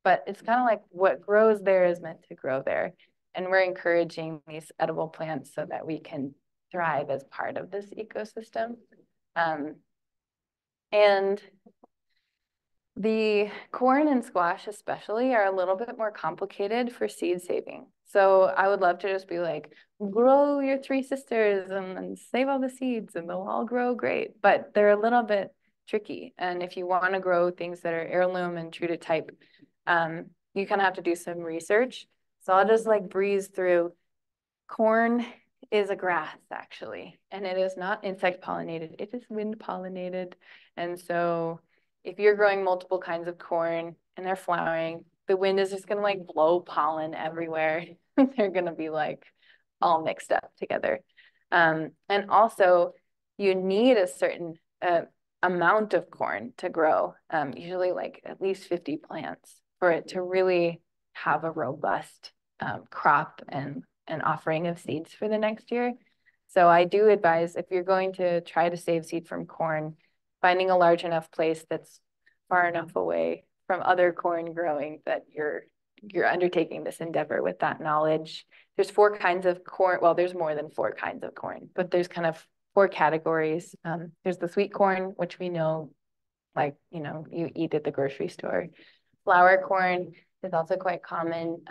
but it's kind of like what grows there is meant to grow there. And we're encouraging these edible plants so that we can thrive as part of this ecosystem. And the corn and squash especially are a little bit more complicated for seed saving. So I would love to just be like, grow your 3 sisters and save all the seeds and they'll all grow great. But they're a little bit tricky. And if you want to grow things that are heirloom and true to type, you kind of have to do some research. So I'll just like breeze through. Corn is a grass, actually, and it is not insect pollinated. It is wind pollinated. And so if you're growing multiple kinds of corn and they're flowering, the wind is just going to like blow pollen everywhere. They're going to be like all mixed up together. And also, you need a certain amount of corn to grow, usually like at least 50 plants for it to really have a robust crop and an offering of seeds for the next year. So I do advise, if you're going to try to save seed from corn, finding a large enough place that's far enough away from other corn growing that you're undertaking this endeavor with that knowledge. There's 4 kinds of corn. Well, there's more than 4 kinds of corn, but there's kind of 4 categories. There's the sweet corn, which we know, like, you eat at the grocery store. Flour corn is also quite common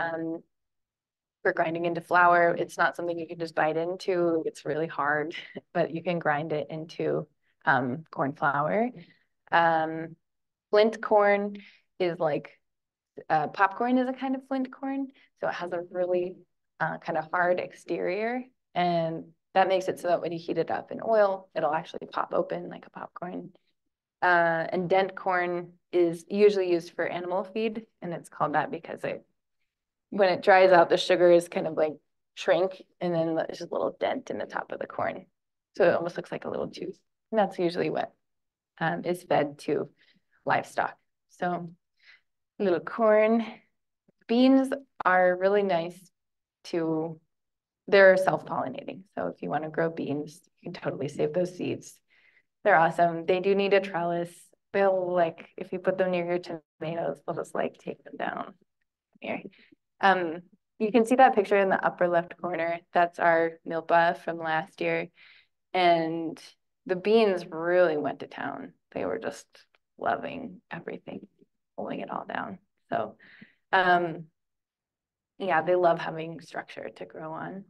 for grinding into flour. It's not something you can just bite into. It's really hard, but you can grind it into corn flour. Flint corn is like popcorn is a kind of flint corn. So it has a really kind of hard exterior. And that makes it so that when you heat it up in oil, it'll actually pop open like a popcorn. And dent corn is usually used for animal feed. And it's called that because when it dries out, the sugar is kind of like shrink. And then there's a little dent in the top of the corn. So it almost looks like a little tooth. And that's usually what is fed to livestock. So little corn. Beans are really nice they're self-pollinating. So if you want to grow beans, you can totally save those seeds. They're awesome. They do need a trellis. They'll like, if you put them near your tomatoes, they'll just like take them down here. You can see that picture in the upper left corner. That's our milpa from last year. And the beans really went to town. They were just loving everything, pulling it all down. So, yeah, they love having structure to grow on.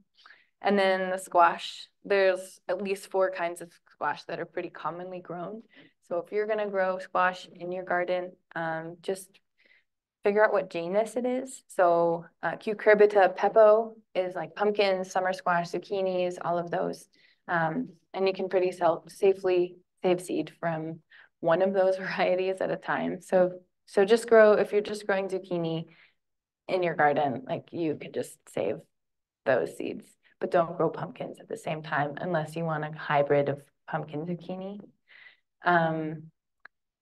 And then the squash, there's at least 4 kinds of squash that are pretty commonly grown. So if you're going to grow squash in your garden, just figure out what genus it is. So Cucurbita pepo is like pumpkins, summer squash, zucchinis, all of those. And you can pretty safely save seed from one of those varieties at a time. So just grow, if you're just growing zucchini in your garden, like you could just save those seeds, but don't grow pumpkins at the same time unless you want a hybrid of pumpkin zucchini.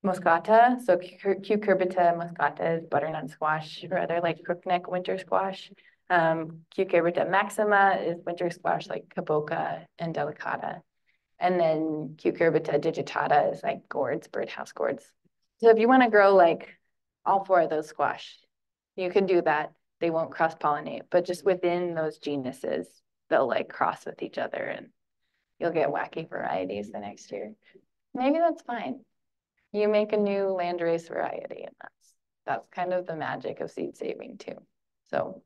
Moscata, so Cucurbita moscata is butternut squash, or other like crookneck winter squash. Cucurbita maxima is winter squash like caboca and delicata. And then Cucurbita digitata is like gourds, birdhouse gourds. So if you want to grow like all 4 of those squash, you can do that. They won't cross-pollinate, but just within those genuses, they'll like cross with each other and you'll get wacky varieties the next year. Maybe that's fine. You make a new landrace variety, and that's kind of the magic of seed saving too. So,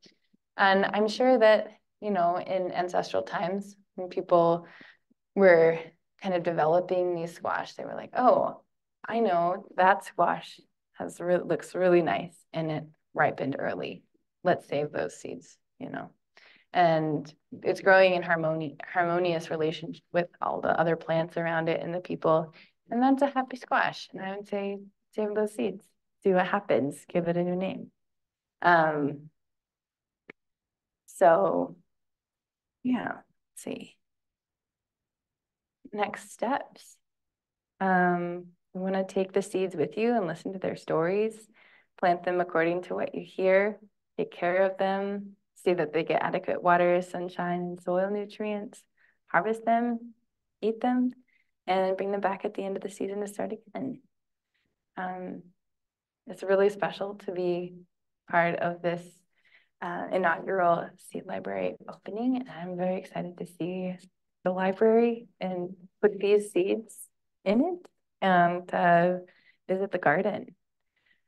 and I'm sure that, in ancestral times when people were kind of developing these squash, they were like, oh, I know that squash looks really nice and it ripened early. Let's save those seeds, and it's growing in harmonious relationship with all the other plants around it and the people. And that's a happy squash. And I would say, save those seeds, see what happens, give it a new name. So yeah, let's see. Next steps. You want to take the seeds with you and listen to their stories, plant them according to what you hear, take care of them, see that they get adequate water, sunshine, and soil nutrients, harvest them, eat them, and bring them back at the end of the season to start again. It's really special to be part of this inaugural seed library opening, and I'm very excited to see the library and put these seeds in it and visit the garden.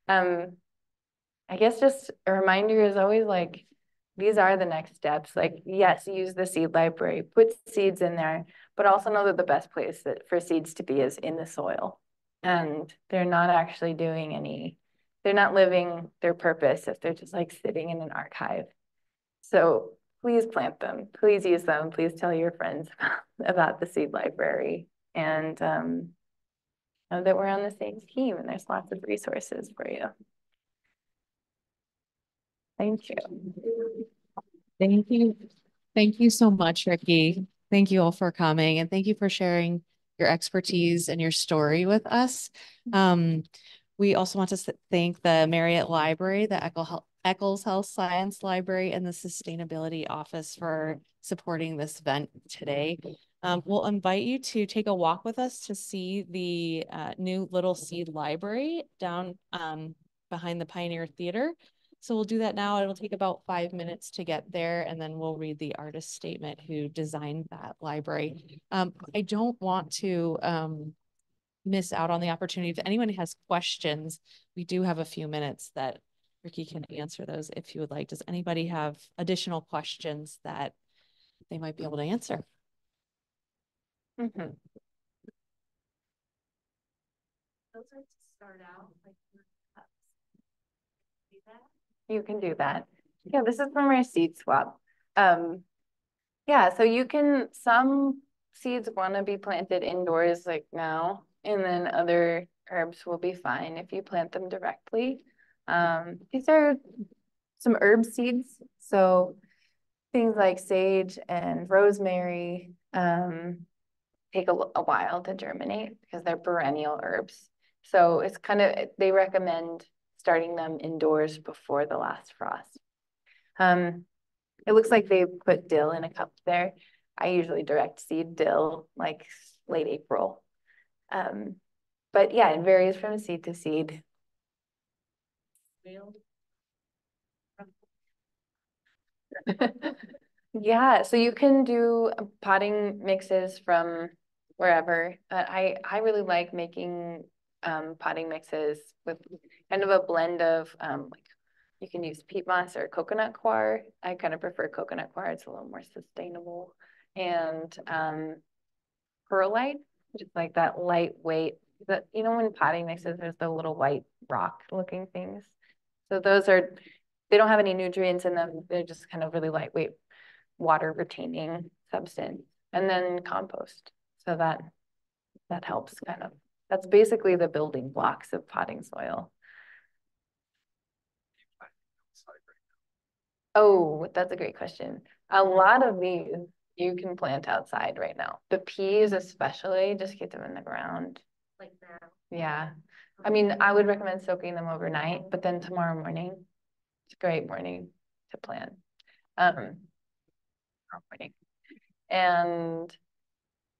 I guess just a reminder is always like, these are the next steps. Like, yes, use the seed library, put seeds in there, but also know that the best place for seeds to be is in the soil. and they're not actually doing any, they're not living their purpose if they're just like sitting in an archive. So please plant them, please use them, please tell your friends about the seed library, and know that we're on the same team and there's lots of resources for you. Thank you. Thank you. Thank you so much, Rikki. Thank you all for coming, and thank you for sharing your expertise and your story with us. We also want to thank the Marriott Library, the Eccles Health Science Library, and the Sustainability Office for supporting this event today. We'll invite you to take a walk with us to see the new Little Seed Library down behind the Pioneer Theater. So we'll do that now. It'll take about 5 minutes to get there, and then we'll read the artist statement who designed that library. I don't want to miss out on the opportunity. If anyone has questions, we do have a few minutes that Rikki can answer those if you would like. Does anybody have additional questions that they might be able to answer? Mm-hmm. Those are to start out, like cups. Do that. You can do that. Yeah, this is from our seed swap. Yeah, so you can, some seeds want to be planted indoors like now, and then other herbs will be fine if you plant them directly. These are some herb seeds. So things like sage and rosemary take a while to germinate because they're perennial herbs. So it's kind of, they recommend starting them indoors before the last frost. It looks like they put dill in a cup there. I usually direct seed dill like late April. But yeah, it varies from seed to seed. Yeah, so you can do potting mixes from wherever. I really like making potting mixes with kind of a blend of like you can use peat moss or coconut coir. I kind of prefer coconut coir. It's a little more sustainable. And perlite, just like that lightweight, that you know when potting mixes, there's the little white rock looking things. So those are, they don't have any nutrients in them. They're just kind of really lightweight water retaining substance. And then compost. So that helps kind of, that's basically the building blocks of potting soil. Oh, that's a great question. A lot of these you can plant outside right now. The peas especially, just get them in the ground. Like now. Yeah. I mean, I would recommend soaking them overnight, but then tomorrow morning, it's a great morning to plant. Tomorrow morning. And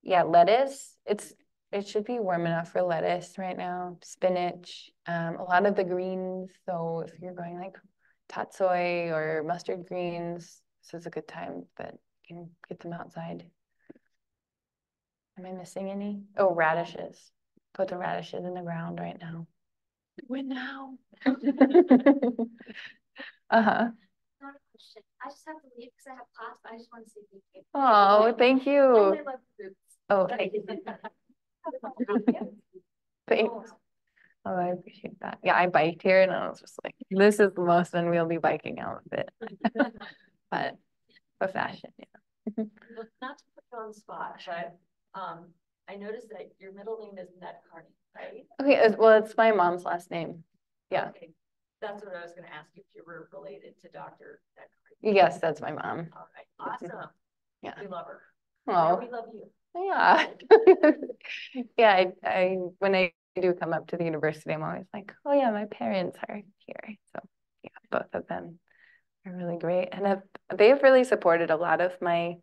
yeah, lettuce, it should be warm enough for lettuce right now. Spinach, a lot of the greens. So if you're going like tatsoi or mustard greens, this is a good time that you can get them outside. Am I missing any? Oh, radishes. Put the radishes in the ground right now. When now? Uh-huh. Not a question. I just have to leave because I have class, but I just want to say thank you. Oh, thank I you. love groups. Oh, thank you. Thanks. Oh, I appreciate that. Yeah, I biked here and I was just like, this is the most unwieldy biking outfit. But fashion, yeah. Not to put you on the spot, but I noticed that your middle name is Ned Carney, right? Okay, well, it's my mom's last name. Yeah. Okay. That's what I was going to ask if you were related to Dr. Ned Carney. Yes, that's my mom. All right. Awesome. Yeah. We love her. Oh, we love you. yeah. Yeah, I when I do come up to the university, I'm always like, oh yeah, my parents are here. So yeah, both of them are really great. And they've really supported a lot of my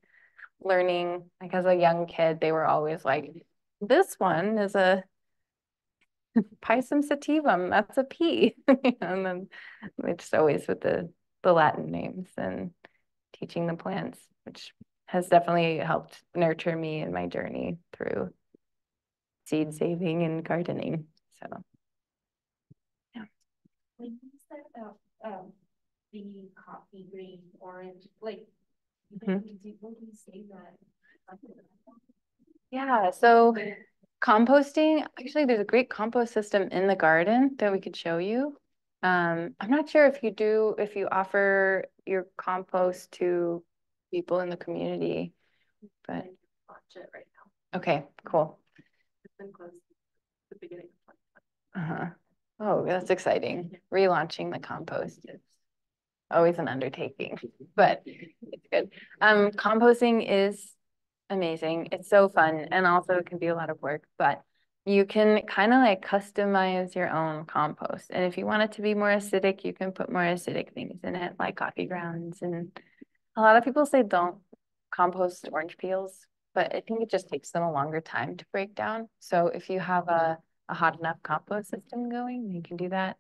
learning. Like as a young kid, they were always like, this one is a Pisum sativum, that's a P. And then it's always with the Latin names and teaching the plants, which has definitely helped nurture me in my journey through seed saving and gardening. So yeah. When you said about the coffee green, orange, like when do you say that? Yeah, so Composting, actually, there's a great compost system in the garden that we could show you. I'm not sure if you offer your compost to people in the community, but Launch it right now. okay, cool. It's been closed at the beginning of 2020. Oh, that's exciting. Relaunching the compost is always an undertaking, but it's good. Composting is amazing. It's so fun, and also it can be a lot of work, but you can kind of like customize your own compost. And if you want it to be more acidic, you can put more acidic things in it, like coffee grounds. And a lot of people say don't compost orange peels, but I think it just takes them a longer time to break down. So if you have a hot enough compost system going, you can do that.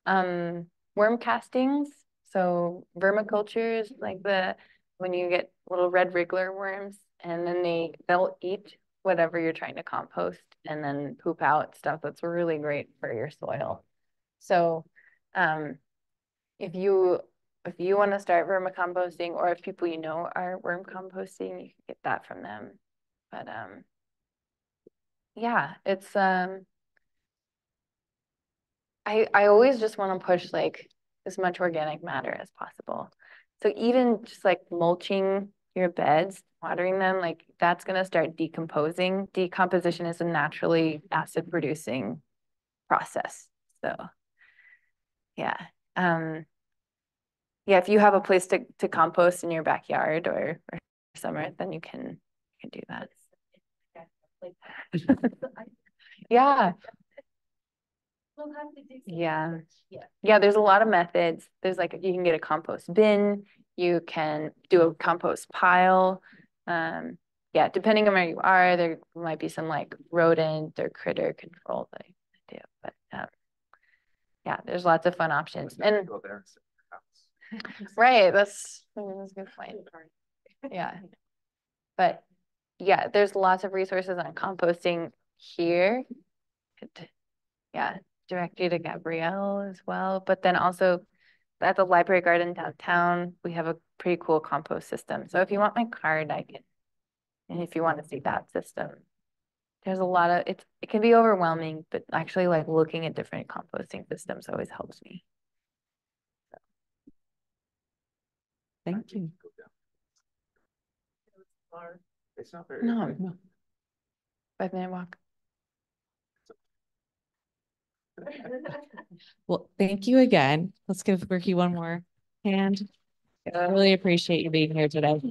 Worm castings, so vermicultures, like when you get little red wriggler worms, and then they'll eat whatever you're trying to compost and then poop out stuff that's really great for your soil. So if you want to start vermicomposting, or if people you know are worm composting, you can get that from them. But yeah, it's I always just want to push like as much organic matter as possible. So even just like mulching your beds, watering them, like that's going to start decomposing. Decomposition is a naturally acid producing process. So yeah. Yeah, if you have a place to compost in your backyard or somewhere, then you can do that. Yeah. We'll have to do some Yeah. research. Yeah. Yeah, there's a lot of methods. There's like, you can get a compost bin, you can do a compost pile. Yeah, depending on where you are, there might be some like rodent or critter control that you can do. But yeah, there's lots of fun options. And Go there and sit in your house. right, that's a good point. Yeah. But yeah, there's lots of resources on composting here. Yeah, direct you to Gabrielle as well. But then also at the library garden downtown, we have a pretty cool compost system. So if you want my card, I can, and if you want to see that system, there's a lot of, it can be overwhelming, but actually like looking at different composting systems always helps me. Thank you. It's not very. No. 5-minute walk. Well, thank you again. Let's give Rikki one more hand. I really appreciate you being here today.